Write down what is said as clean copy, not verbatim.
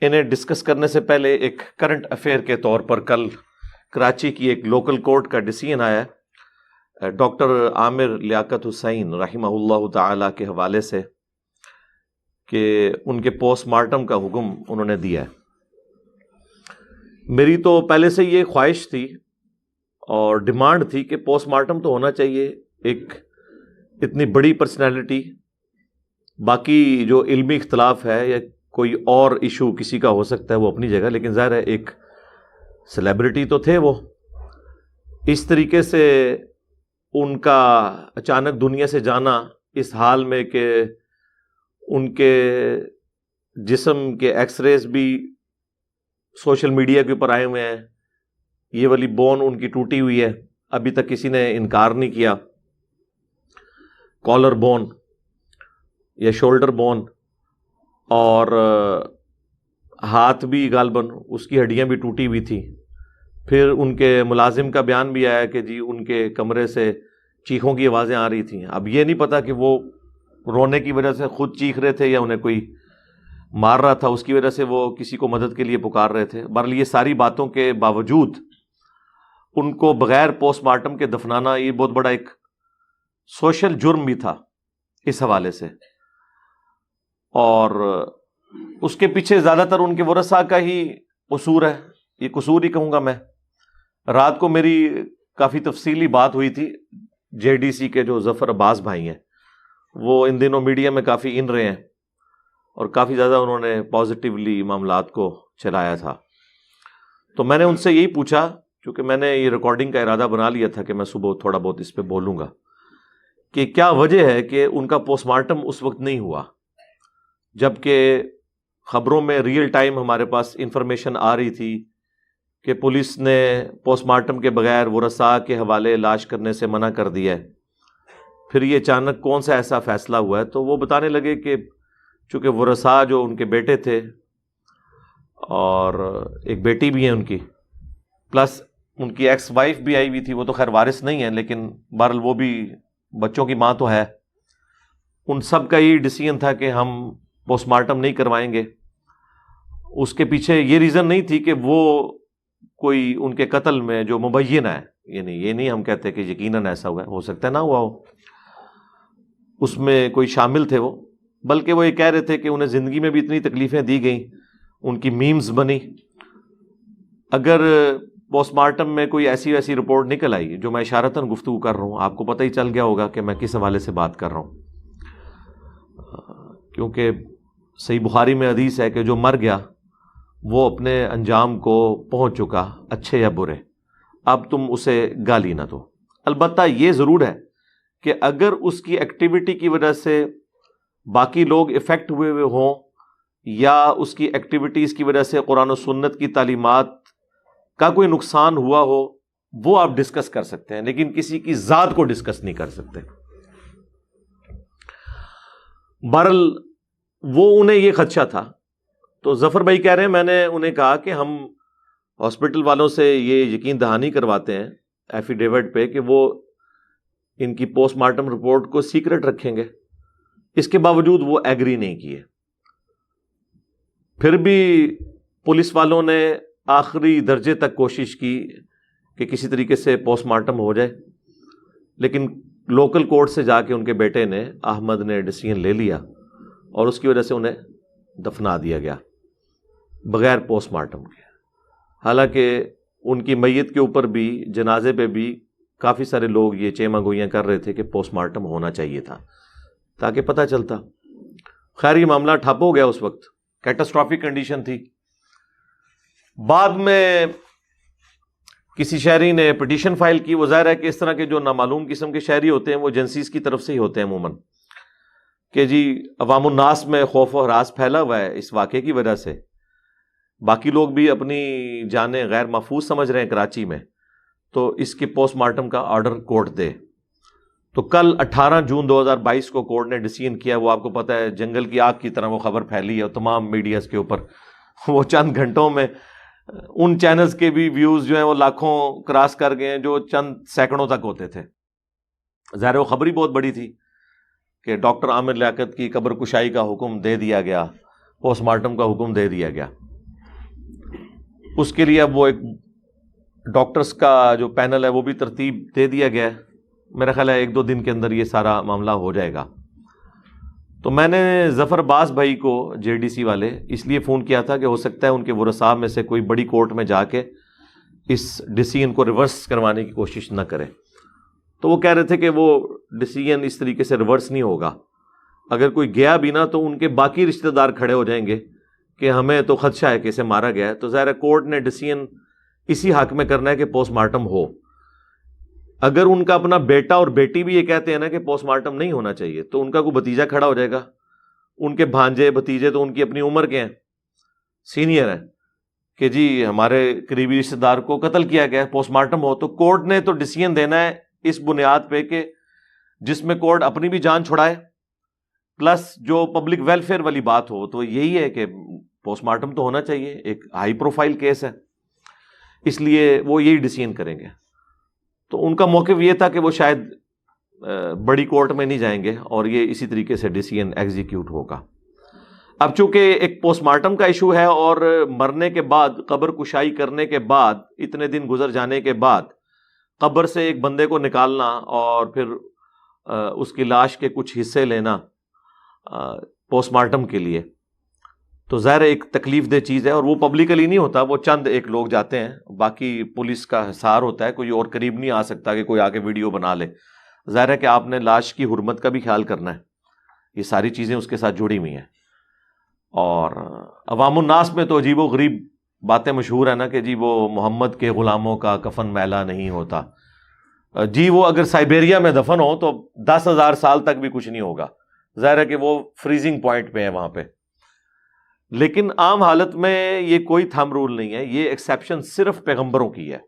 انہیں ڈسکس کرنے سے پہلے ایک کرنٹ افیئر کے طور پر کل کراچی کی ایک لوکل کورٹ کا ڈیسیژن آیا ہے ڈاکٹر عامر لیاقت حسین رحمہ اللہ تعالی کے حوالے سے کہ ان کے پوسٹ مارٹم کا حکم انہوں نے دیا ہے۔ میری تو پہلے سے یہ خواہش تھی اور ڈیمانڈ تھی کہ پوسٹ مارٹم تو ہونا چاہیے، ایک اتنی بڑی پرسنالٹی، باقی جو علمی اختلاف ہے یا کوئی اور ایشو کسی کا ہو سکتا ہے وہ اپنی جگہ، لیکن ظاہر ہے ایک سیلیبریٹی تو تھے وہ، اس طریقے سے ان کا اچانک دنیا سے جانا اس حال میں کہ ان کے جسم کے ایکس ریز بھی سوشل میڈیا کے اوپر آئے ہوئے ہیں، یہ والی بون ان کی ٹوٹی ہوئی ہے، ابھی تک کسی نے انکار نہیں کیا، کالر بون یا شولڈر بون، اور ہاتھ بھی غالباً اس کی ہڈیاں بھی ٹوٹی ہوئی تھی۔ پھر ان کے ملازم کا بیان بھی آیا کہ جی ان کے کمرے سے چیخوں کی آوازیں آ رہی تھیں۔ اب یہ نہیں پتا کہ وہ رونے کی وجہ سے خود چیخ رہے تھے یا انہیں کوئی مار رہا تھا اس کی وجہ سے وہ کسی کو مدد کے لیے پکار رہے تھے۔ بہرحال یہ ساری باتوں کے باوجود ان کو بغیر پوسٹ مارٹم کے دفنانا یہ بہت بڑا ایک سوشل جرم بھی تھا اس حوالے سے، اور اس کے پیچھے زیادہ تر ان کے ورثاء کا ہی قصور ہے، یہ قصور ہی کہوں گا میں۔ رات کو میری کافی تفصیلی بات ہوئی تھی جے ڈی سی کے جو ظفر عباس بھائی ہیں، وہ ان دنوں میڈیا میں کافی ان رہے ہیں اور کافی زیادہ انہوں نے پازیٹیولی معاملات کو چلایا تھا۔ تو میں نے ان سے یہی پوچھا، کیونکہ میں نے یہ ریکارڈنگ کا ارادہ بنا لیا تھا کہ میں صبح تھوڑا بہت اس پہ بولوں گا، کہ کیا وجہ ہے کہ ان کا پوسٹ مارٹم اس وقت نہیں ہوا جبکہ خبروں میں ریئل ٹائم ہمارے پاس انفارمیشن آ رہی تھی کہ پولیس نے پوسٹ مارٹم کے بغیر ورثاء کے حوالے لاش کرنے سے منع کر دیا ہے۔ پھر یہ اچانک کون سا ایسا فیصلہ ہوا ہے؟ تو وہ بتانے لگے کہ چونکہ ورثاء جو ان کے بیٹے تھے اور ایک بیٹی بھی ہے ان کی، پلس ان کی ایکس وائف بھی آئی ہوئی تھی، وہ تو خیر وارث نہیں ہے لیکن بہرحال وہ بھی بچوں کی ماں تو ہے، ان سب کا یہ ڈیسیژن تھا کہ ہم پوسٹ مارٹم نہیں کروائیں گے۔ اس کے پیچھے یہ ریزن نہیں تھی کہ وہ کوئی ان کے قتل میں جو مبینہ ہے، یعنی یہ نہیں ہم کہتے کہ یقیناً ایسا ہوا ہے، ہو سکتا ہے نہ ہوا ہو، اس میں کوئی شامل تھے وہ، بلکہ وہ یہ کہہ رہے تھے کہ انہیں زندگی میں بھی اتنی تکلیفیں دی گئیں، ان کی میمز بنی، اگر پوسٹ مارٹم میں کوئی ایسی ویسی رپورٹ نکل آئی، جو میں اشارتاً گفتگو کر رہا ہوں، آپ کو پتہ ہی چل گیا ہوگا کہ میں کس حوالے سے بات کر رہا ہوں، کیونکہ صحیح بخاری میں حدیث ہے کہ جو مر گیا وہ اپنے انجام کو پہنچ چکا، اچھے یا برے، اب تم اسے گالی نہ دو۔ البتہ یہ ضرور ہے کہ اگر اس کی ایکٹیویٹی کی وجہ سے باقی لوگ افیکٹ ہوئے ہوں یا اس کی ایکٹیویٹیز کی وجہ سے قرآن و سنت کی تعلیمات کا کوئی نقصان ہوا ہو، وہ آپ ڈسکس کر سکتے ہیں، لیکن کسی کی ذات کو ڈسکس نہیں کر سکتے۔ بہرحال وہ انہیں یہ خدشہ تھا، تو ظفر بھائی کہہ رہے ہیں میں نے انہیں کہا کہ ہم ہاسپٹل والوں سے یہ یقین دہانی کرواتے ہیں ایفیڈیوٹ پہ کہ وہ ان کی پوسٹ مارٹم رپورٹ کو سیکرٹ رکھیں گے، اس کے باوجود وہ ایگری نہیں کیے۔ پھر بھی پولیس والوں نے آخری درجے تک کوشش کی کہ کسی طریقے سے پوسٹ مارٹم ہو جائے، لیکن لوکل کورٹ سے جا کے ان کے بیٹے نے احمد نے ڈیسیژن لے لیا اور اس کی وجہ سے انہیں دفنا دیا گیا بغیر پوسٹ مارٹم کے۔ حالانکہ ان کی میت کے اوپر بھی، جنازے پہ بھی کافی سارے لوگ یہ چیمہ گوئیاں کر رہے تھے کہ پوسٹ مارٹم ہونا چاہیے تھا تاکہ پتہ چلتا۔ خیر یہ معاملہ ٹھپ ہو گیا، اس وقت کیٹاسٹرافک کنڈیشن تھی۔ بعد میں کسی شہری نے پٹیشن فائل کی، وہ ظاہر ہے کہ اس طرح کے جو نامعلوم قسم کے شہری ہوتے ہیں وہ ایجنسیز کی طرف سے ہی ہوتے ہیں عموماً، کہ جی عوام الناس میں خوف و ہراس پھیلا ہوا ہے اس واقعے کی وجہ سے، باقی لوگ بھی اپنی جانیں غیر محفوظ سمجھ رہے ہیں کراچی میں، تو اس کے پوسٹ مارٹم کا آرڈر کورٹ دے۔ تو کل 18 جون 2022 کو کورٹ نے ڈیسیژن کیا، وہ آپ کو پتہ ہے جنگل کی آگ کی طرح وہ خبر پھیلی ہے اور تمام میڈیاز کے اوپر، وہ چند گھنٹوں میں ان چینلز کے بھی ویوز جو ہیں وہ لاکھوں کراس کر گئے ہیں جو چند سینکڑوں تک ہوتے تھے۔ ظاہر وہ خبر ہی بہت بڑی تھی کہ ڈاکٹر عامر لیاقت کی قبر کشائی کا حکم دے دیا گیا، پوسٹ مارٹم کا حکم دے دیا گیا۔ اس کے لیے اب وہ ایک ڈاکٹرز کا جو پینل ہے وہ بھی ترتیب دے دیا گیا ہے. میرا خیال ہے 1-2 دن کے اندر یہ سارا معاملہ ہو جائے گا. تو میں نے ظفر باز بھائی کو JDC والے اس لیے فون کیا تھا کہ ہو سکتا ہے ان کے ورثاء میں سے کوئی بڑی کورٹ میں جا کے اس ڈیسیژن کو ریورس کروانے کی کوشش نہ کرے. تو وہ کہہ رہے تھے کہ وہ ڈیسیژن اس طریقے سے ریورس نہیں ہوگا. اگر کوئی گیا بھی نا تو ان کے باقی رشتہ دار کھڑے ہو جائیں گے کہ ہمیں تو خدشہ ہے کہ اسے مارا گیا ہے. تو ظاہر ہے کورٹ نے ڈیسیژن اسی حق میں کرنا ہے کہ پوسٹ مارٹم ہو. اگر ان کا اپنا بیٹا اور بیٹی بھی یہ کہتے ہیں نا کہ پوسٹ مارٹم نہیں ہونا چاہیے تو ان کا کوئی بھتیجا کھڑا ہو جائے گا. ان کے بھانجے بھتیجے تو ان کی اپنی عمر کے ہیں, سینئر ہیں, کہ جی ہمارے قریبی رشتہ دار کو قتل کیا گیا ہے, پوسٹ مارٹم ہو. تو کورٹ نے تو ڈیسیژن دینا ہے اس بنیاد پہ کہ جس میں کورٹ اپنی بھی جان چھڑائے پلس جو پبلک ویلفیئر والی بات ہو. تو یہی ہے کہ پوسٹ مارٹم تو ہونا چاہیے, ایک ہائی پروفائل کیس ہے, اس لیے وہ یہی ڈیسیژن کریں گے. تو ان کا موقف یہ تھا کہ وہ شاید بڑی کورٹ میں نہیں جائیں گے اور یہ اسی طریقے سے ڈیسیژن ایگزیکیوٹ ہوگا. اب چونکہ ایک پوسٹ مارٹم کا ایشو ہے اور مرنے کے بعد قبر کشائی کرنے کے بعد اتنے دن گزر جانے کے بعد قبر سے ایک بندے کو نکالنا اور پھر اس کی لاش کے کچھ حصے لینا پوسٹ مارٹم کے لیے, تو ظاہر ایک تکلیف دہ چیز ہے. اور وہ پبلکلی نہیں ہوتا, وہ چند ایک لوگ جاتے ہیں, باقی پولیس کا حصار ہوتا ہے, کوئی اور قریب نہیں آ سکتا کہ کوئی آ کے ویڈیو بنا لے. ظاہر ہے کہ آپ نے لاش کی حرمت کا بھی خیال کرنا ہے, یہ ساری چیزیں اس کے ساتھ جڑی ہوئی ہیں. اور عوام الناس میں تو عجیب و غریب باتیں مشہور ہیں نا کہ جی وہ محمد کے غلاموں کا کفن میلا نہیں ہوتا. جی وہ اگر سائبیریا میں دفن ہو تو 10,000 سال تک بھی کچھ نہیں ہوگا. ظاہر ہے کہ وہ فریزنگ پوائنٹ پہ ہے وہاں پہ. لیکن عام حالت میں یہ کوئی تھم رول نہیں ہے, یہ ایکسیپشن صرف پیغمبروں کی ہے.